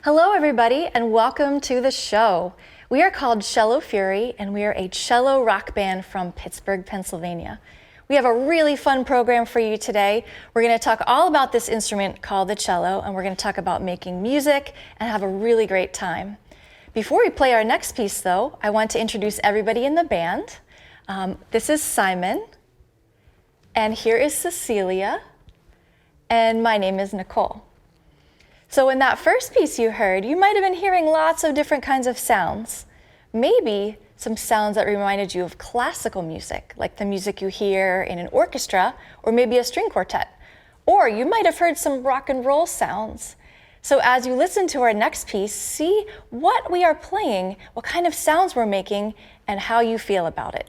Hello everybody and welcome to the show. We are called Cello Fury and we are a cello rock band from Pittsburgh, Pennsylvania. We have a really fun program for you today. We're going to talk all about this instrument called the cello, and we're going to talk about making music and have a really great time. Before we play our next piece though, I want to introduce everybody in the band. This is Simon, and here is Cecilia, and my name is Nicole. So in that first piece you heard, you might have been hearing lots of different kinds of sounds. Maybe some sounds that reminded you of classical music, like the music you hear in an orchestra or maybe a string quartet. Or you might have heard some rock and roll sounds. So as you listen to our next piece, see what we are playing, what kind of sounds we're making, and how you feel about it.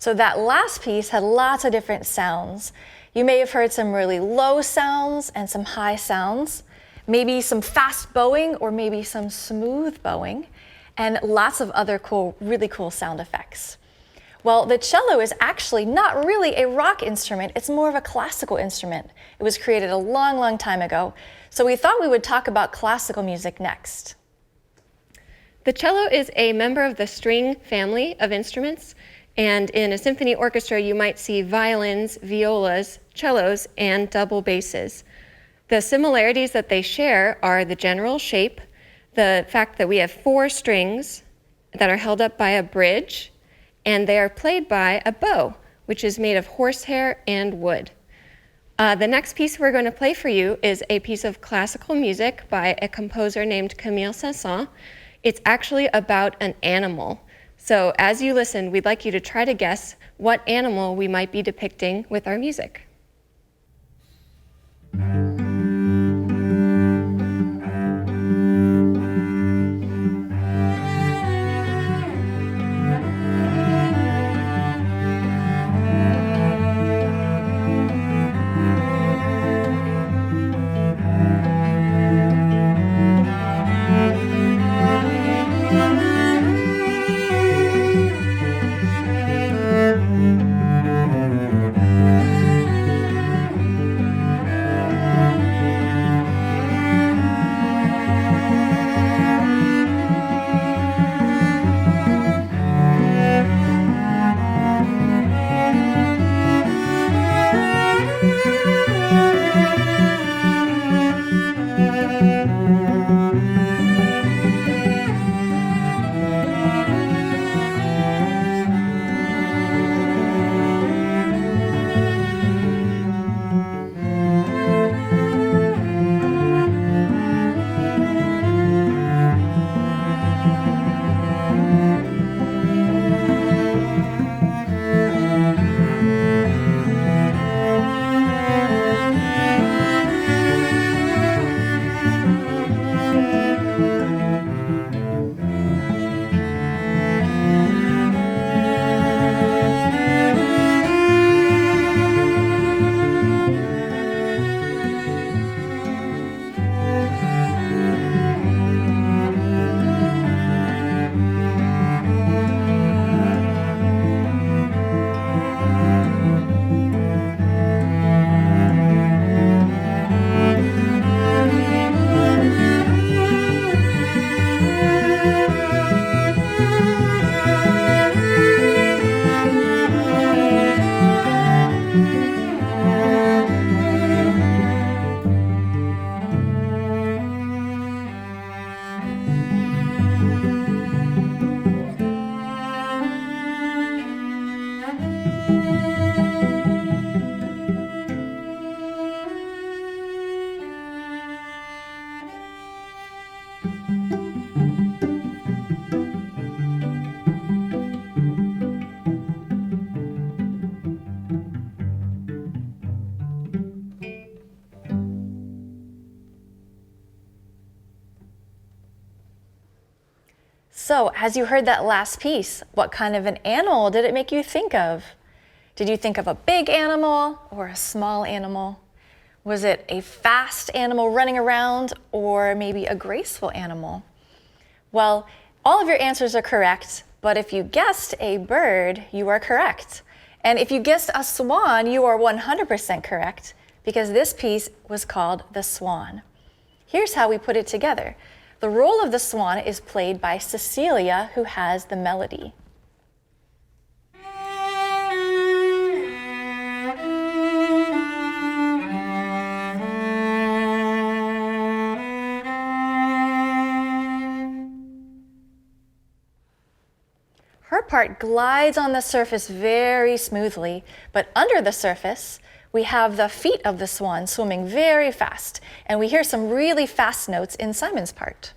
So that last piece had lots of different sounds. You may have heard some really low sounds and some high sounds, maybe some fast bowing or maybe some smooth bowing, and lots of other really cool sound effects. Well, the cello is actually not really a rock instrument, it's more of a classical instrument. It was created a long, long time ago, so we thought we would talk about classical music next. The cello is a member of the string family of instruments, and in a symphony orchestra you might see violins, violas, cellos, and double basses. The similarities that they share are the general shape, the fact that we have 4 strings that are held up by a bridge, and they are played by a bow, which is made of horsehair and wood. The next piece we're going to play for you is a piece of classical music by a composer named Camille Saint-Saëns. It's actually about an animal. So as you listen, we'd like you to try to guess what animal we might be depicting with our music. So, as you heard that last piece, what kind of an animal did it make you think of? Did you think of a big animal or a small animal? Was it a fast animal running around or maybe a graceful animal? Well, all of your answers are correct, but if you guessed a bird, you are correct. And if you guessed a swan, you are 100% correct because this piece was called The Swan. Here's how we put it together. The role of the swan is played by Cecilia, who has the melody. Her part glides on the surface very smoothly, but under the surface, we have the feet of the swan swimming very fast, and we hear some really fast notes in Simon's part.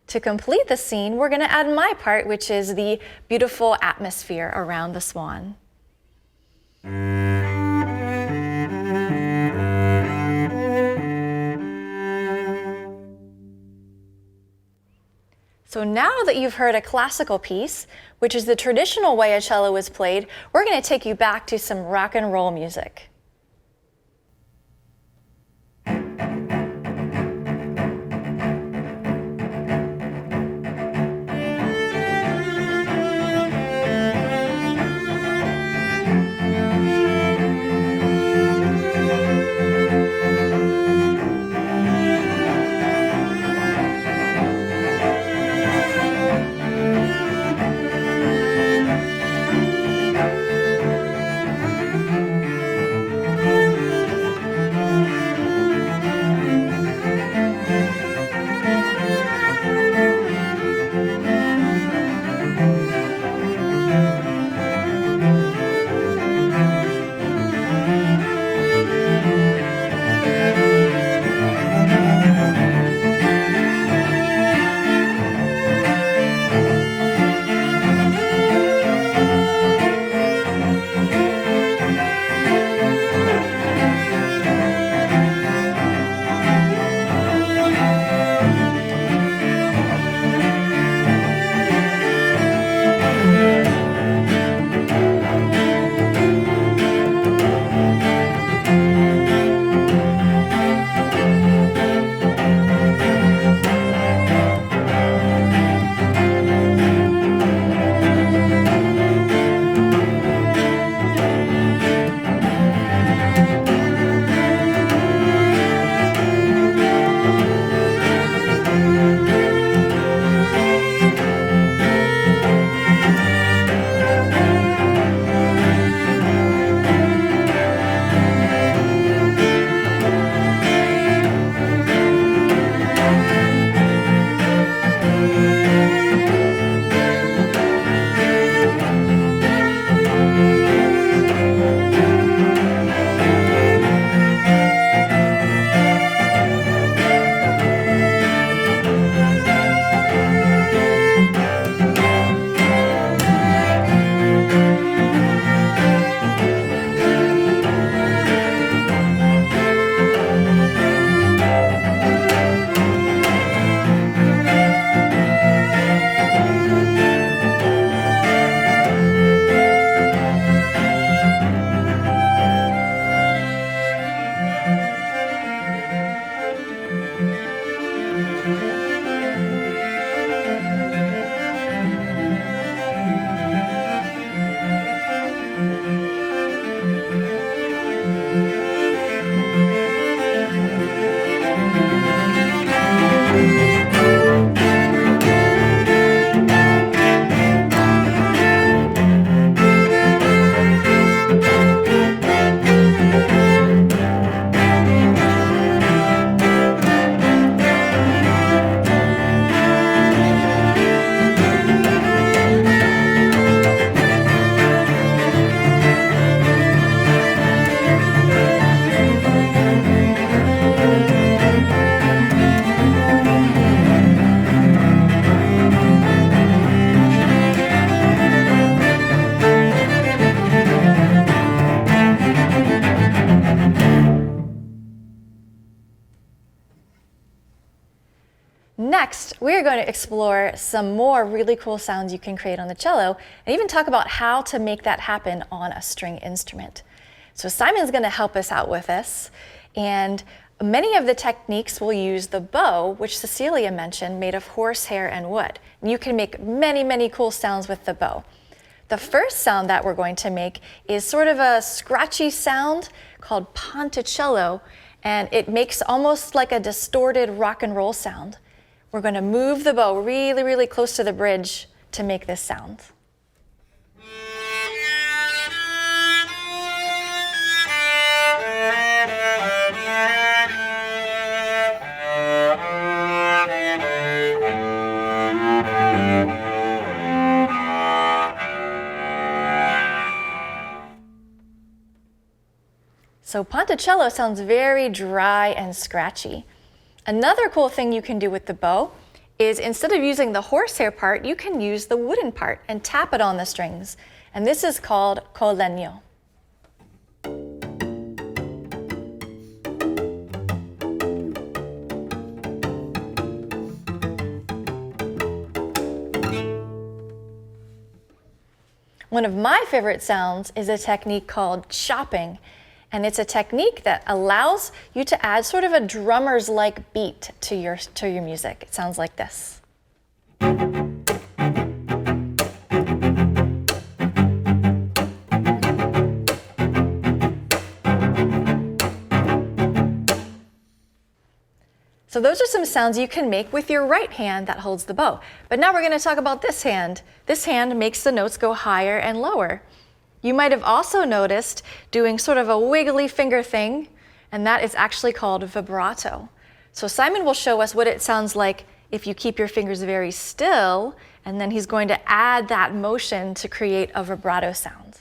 To complete the scene, we're going to add my part, which is the beautiful atmosphere around the swan. So now that you've heard a classical piece, which is the traditional way a cello is played, we're going to take you back to some rock and roll music. Next, we're going to explore some more really cool sounds you can create on the cello and even talk about how to make that happen on a string instrument. So Simon's going to help us out with this, and many of the techniques will use the bow, which Cecilia mentioned, made of horsehair and wood. And you can make many, many cool sounds with the bow. The first sound that we're going to make is sort of a scratchy sound called ponticello, and it makes almost like a distorted rock and roll sound. We're going to move the bow really, really close to the bridge to make this sound. So ponticello sounds very dry and scratchy. Another cool thing you can do with the bow is instead of using the horsehair part, you can use the wooden part and tap it on the strings. And this is called colegno. One of my favorite sounds is a technique called chopping. And it's a technique that allows you to add sort of a drummer's-like beat to your music. It sounds like this. So those are some sounds you can make with your right hand that holds the bow. But now we're going to talk about this hand. This hand makes the notes go higher and lower. You might have also noticed doing sort of a wiggly finger thing, and that is actually called vibrato. So Simon will show us what it sounds like if you keep your fingers very still, and then he's going to add that motion to create a vibrato sound.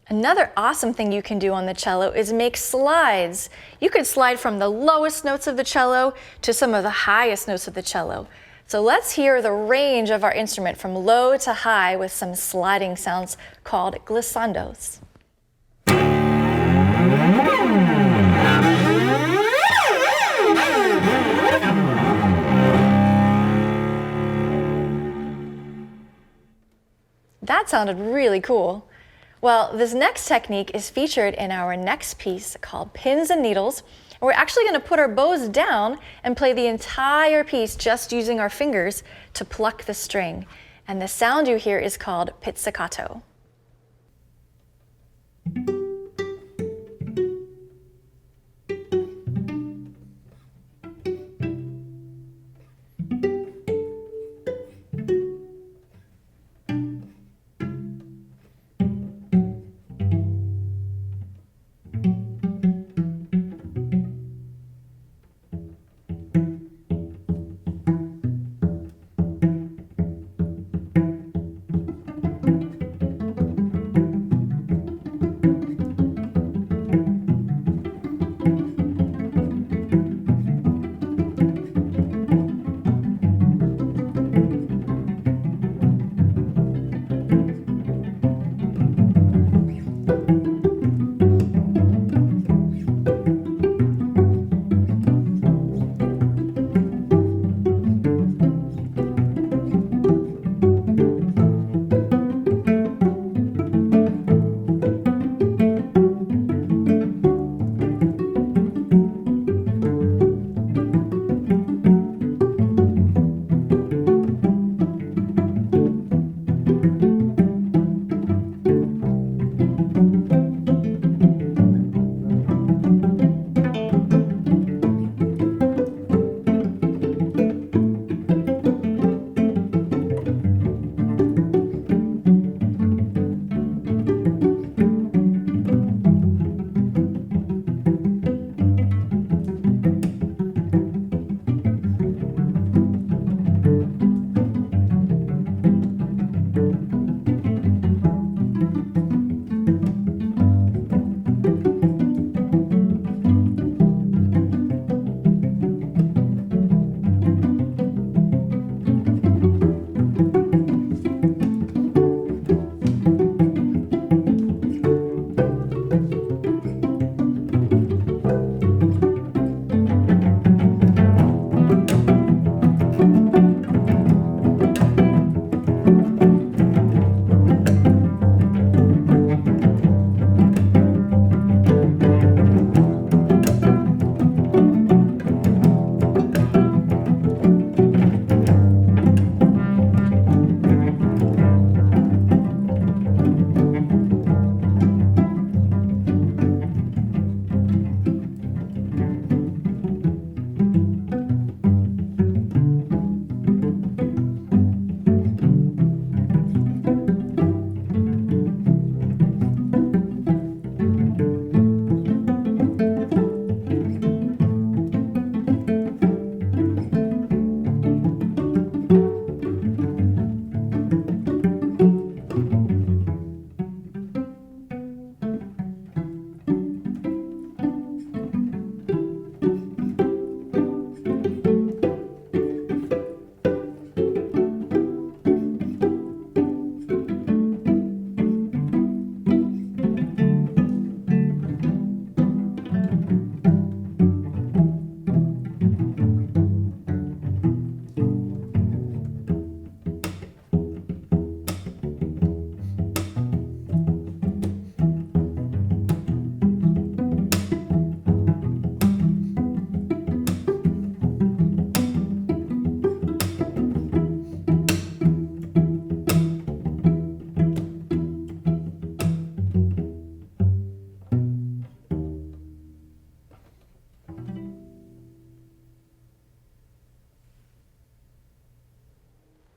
Another awesome thing you can do on the cello is make slides. You could slide from the lowest notes of the cello to some of the highest notes of the cello. So let's hear the range of our instrument from low to high with some sliding sounds called glissandos. That sounded really cool. Well, this next technique is featured in our next piece called Pins and Needles. We're actually going to put our bows down and play the entire piece just using our fingers to pluck the string. And the sound you hear is called pizzicato.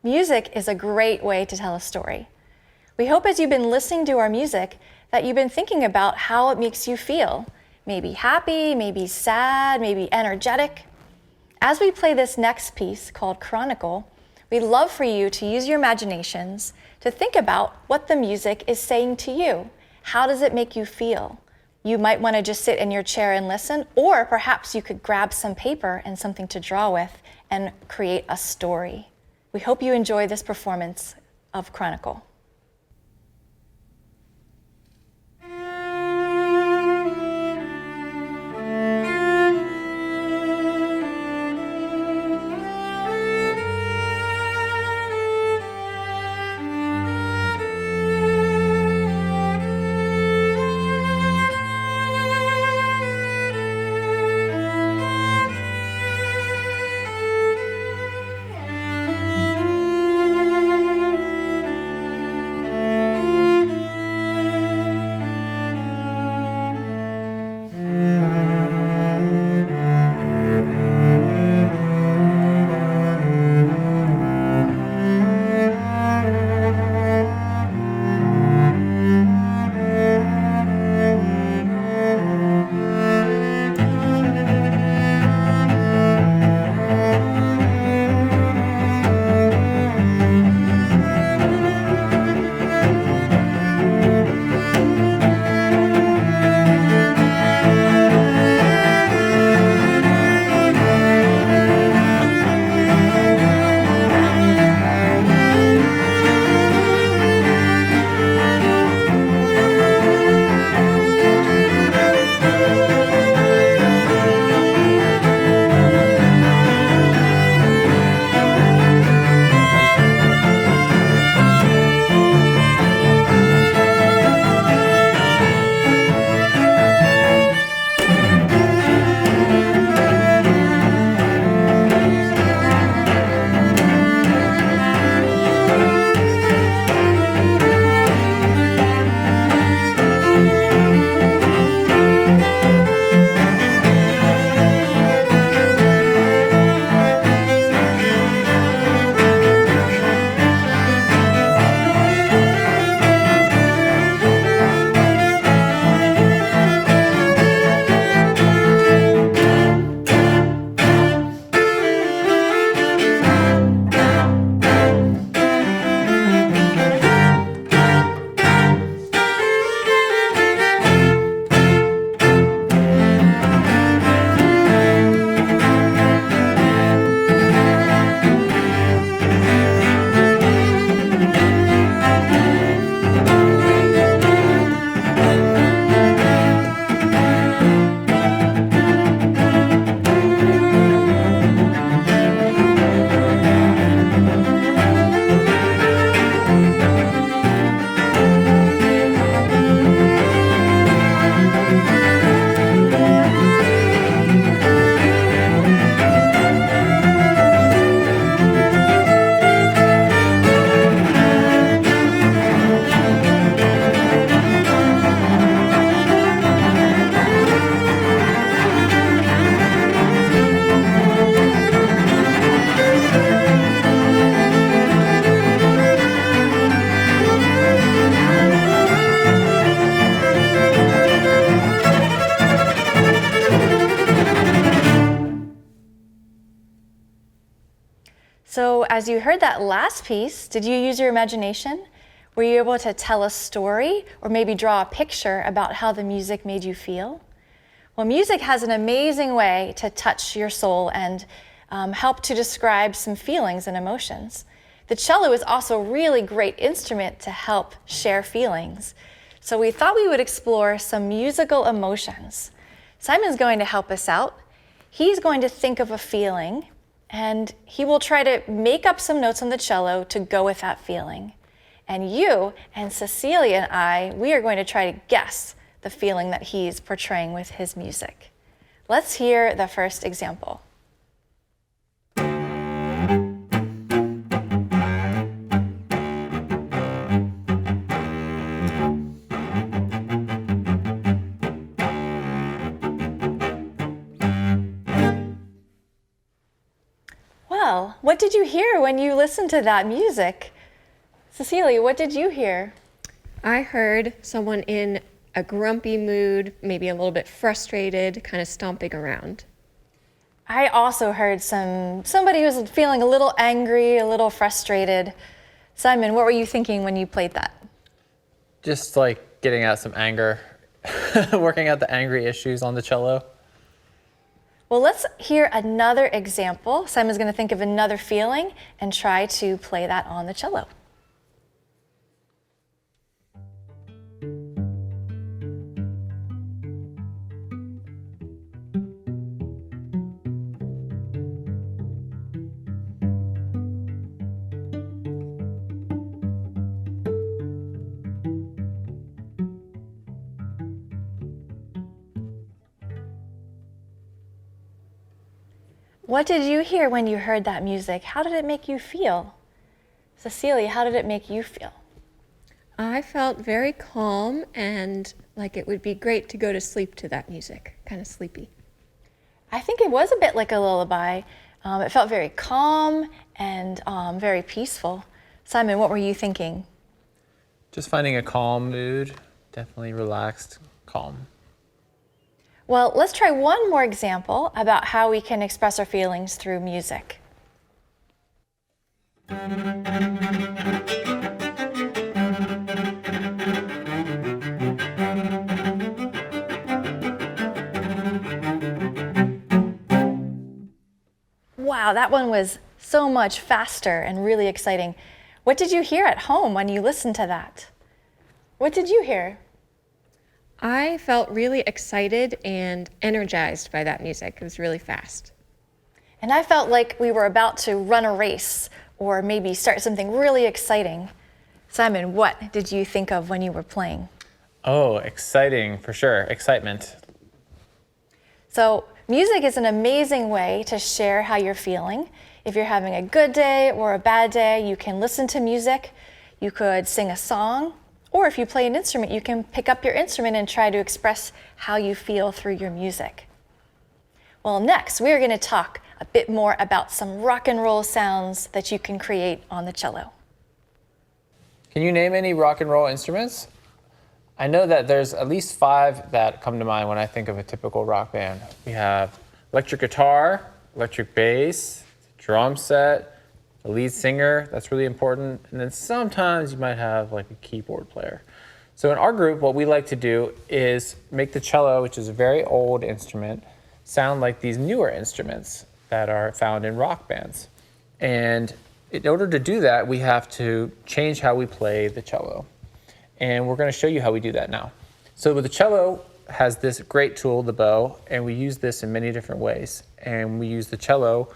Music is a great way to tell a story. We hope as you've been listening to our music that you've been thinking about how it makes you feel. Maybe happy, maybe sad, maybe energetic. As we play this next piece called Chronicle, we'd love for you to use your imaginations to think about what the music is saying to you. How does it make you feel? You might want to just sit in your chair and listen, or perhaps you could grab some paper and something to draw with and create a story. We hope you enjoy this performance of Chronicle. So as you heard that last piece, did you use your imagination? Were you able to tell a story or maybe draw a picture about how the music made you feel? Well, music has an amazing way to touch your soul and help to describe some feelings and emotions. The cello is also a really great instrument to help share feelings. So we thought we would explore some musical emotions. Simon's going to help us out. He's going to think of a feeling, and he will try to make up some notes on the cello to go with that feeling. And you and Cecilia and we are going to try to guess the feeling that he's portraying with his music. Let's hear the first example. well. What did you hear when you listened to that music? Cecilia, what did you hear? I heard someone in a grumpy mood, maybe a little bit frustrated, kind of stomping around. I also heard somebody who was feeling a little angry, a little frustrated. Simon, what were you thinking when you played that? Just like getting out some anger, working out the angry issues on the cello. Well, let's hear another example. Simon's going to think of another feeling and try to play that on the cello. What did you hear when you heard that music? How did it make you feel? Cecilia, how did it make you feel? I felt very calm and like it would be great to go to sleep to that music, kind of sleepy. I think it was a bit like a lullaby. It felt very calm and very peaceful. Simon, what were you thinking? Just finding a calm mood, definitely relaxed, calm. Well, let's try one more example about how we can express our feelings through music. Wow, that one was so much faster and really exciting. What did you hear at home when you listened to that? What did you hear? I felt really excited and energized by that music. It was really fast. And I felt like we were about to run a race or maybe start something really exciting. Simon, what did you think of when you were playing? Oh, exciting, for sure, excitement. So music is an amazing way to share how you're feeling. If you're having a good day or a bad day, you can listen to music. You could sing a song, or if you play an instrument, you can pick up your instrument and try to express how you feel through your music. Well, next, we're going to talk a bit more about some rock and roll sounds that you can create on the cello. Can you name any rock and roll instruments? I know that there's at least 5 that come to mind when I think of a typical rock band. We have electric guitar, electric bass, drum set, the lead singer, that's really important, and then sometimes you might have like a keyboard player. So in our group, what we like to do is make the cello, which is a very old instrument, sound like these newer instruments that are found in rock bands. And in order to do that, we have to change how we play the cello. And we're going to show you how we do that now. So the cello has this great tool, the bow, and we use this in many different ways. And we use the cello,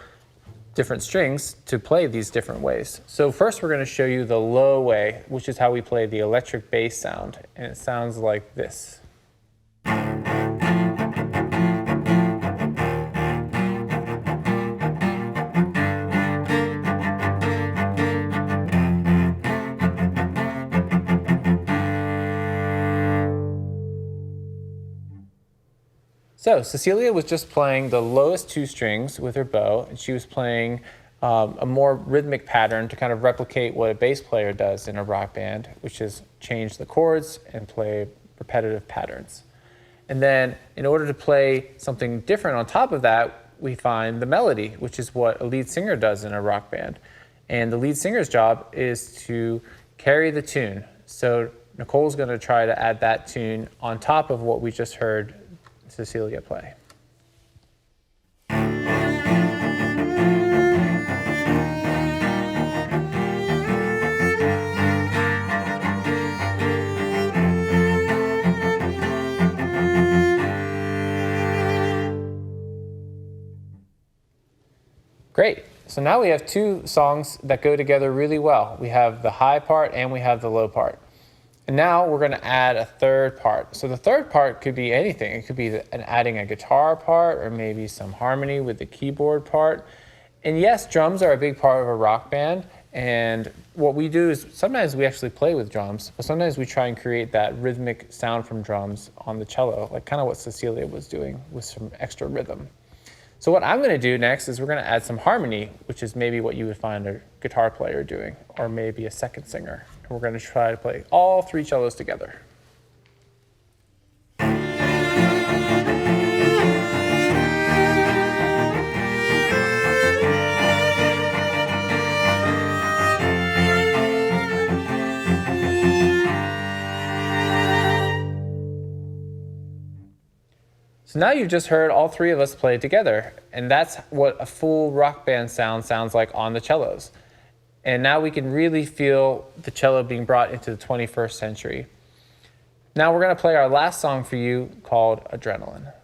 different strings, to play these different ways. So first we're going to show you the low way, which is how we play the electric bass sound. And it sounds like this. So Cecilia was just playing the lowest 2 strings with her bow, and she was playing a more rhythmic pattern to kind of replicate what a bass player does in a rock band, which is change the chords and play repetitive patterns. And then in order to play something different on top of that, we find the melody, which is what a lead singer does in a rock band. And the lead singer's job is to carry the tune. So Nicole's going to try to add that tune on top of what we just heard Cecilia play. Great. So now we have 2 songs that go together really well. We have the high part and we have the low part. And now we're going to add a third part. So the third part could be anything. It could be adding a guitar part or maybe some harmony with the keyboard part. And yes, drums are a big part of a rock band. And what we do is sometimes we actually play with drums, but sometimes we try and create that rhythmic sound from drums on the cello, like kind of what Cecilia was doing with some extra rhythm. So what I'm going to do next is we're going to add some harmony, which is maybe what you would find a guitar player doing, or maybe a second singer. And we're going to try to play all 3 cellos together. So now you've just heard all 3 of us play together, and that's what a full rock band sounds like on the cellos. And now we can really feel the cello being brought into the 21st century. Now we're going to play our last song for you called Adrenaline.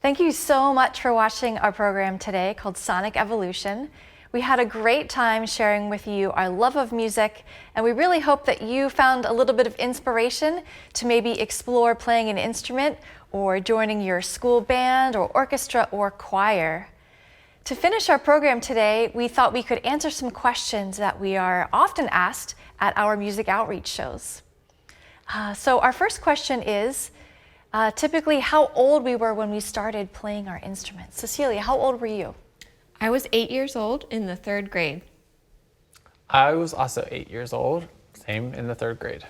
Thank you so much for watching our program today called Sonic Evolution. We had a great time sharing with you our love of music, and we really hope that you found a little bit of inspiration to maybe explore playing an instrument or joining your school band or orchestra or choir. To finish our program today, we thought we could answer some questions that we are often asked at our music outreach shows. So our first question is, typically how old we were when we started playing our instruments. Cecilia, how old were you? I was 8 years old in the 3rd grade. I was also 8 years old, same in the 3rd grade.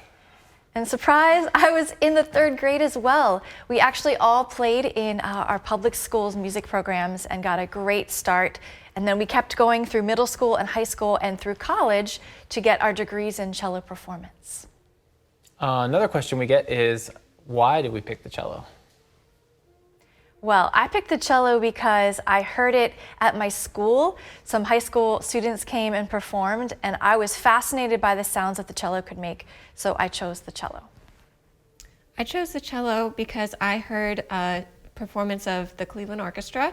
And surprise, I was in the 3rd grade as well. We actually all played in our public schools music programs and got a great start. And then we kept going through middle school and high school and through college to get our degrees in cello performance. Another question we get is, why did we pick the cello? Well, I picked the cello because I heard it at my school. Some high school students came and performed, and I was fascinated by the sounds that the cello could make, so I chose the cello. I chose the cello because I heard a performance of the Cleveland Orchestra,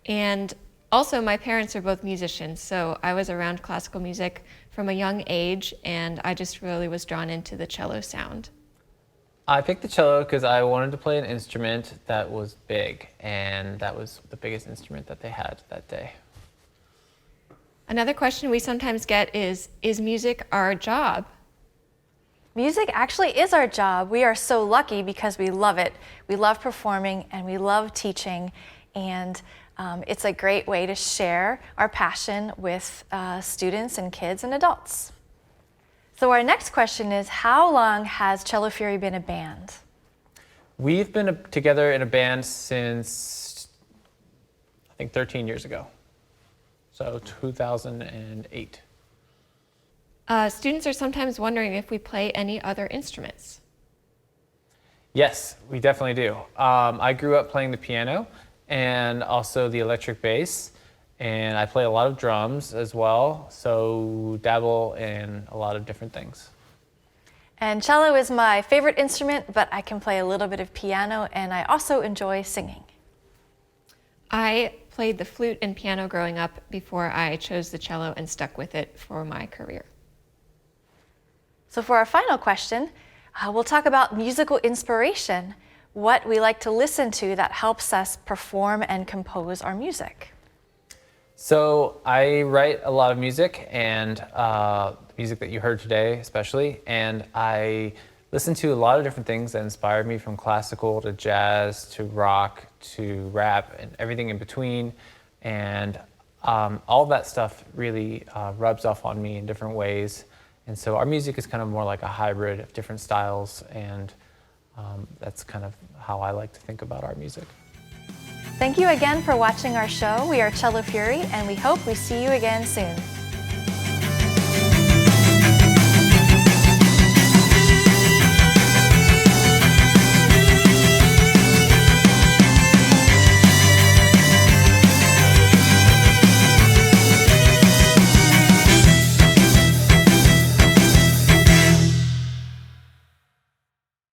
and also my parents are both musicians, so I was around classical music from a young age, and I just really was drawn into the cello sound. I picked the cello because I wanted to play an instrument that was big, and that was the biggest instrument that they had that day. Another question we sometimes get is music our job? Music actually is our job. We are so lucky because we love it. We love performing and we love teaching, and it's a great way to share our passion with students and kids and adults. So our next question is, how long has Cello Fury been a band? We've been together in a band since, I think, 13 years ago. So 2008. Students are sometimes wondering if we play any other instruments. Yes, we definitely do. I grew up playing the piano and also the electric bass. And I play a lot of drums as well, so dabble in a lot of different things. And cello is my favorite instrument, but I can play a little bit of piano, and I also enjoy singing. I played the flute and piano growing up before I chose the cello and stuck with it for my career. So for our final question, we'll talk about musical inspiration, what we like to listen to that helps us perform and compose our music. So I write a lot of music, and music that you heard today especially, and I listen to a lot of different things that inspired me, from classical to jazz to rock to rap and everything in between. And all of that stuff really rubs off on me in different ways. And so our music is kind of more like a hybrid of different styles, and that's kind of how I like to think about our music. Thank you again for watching our show. We are Cello Fury, and we hope we see you again soon.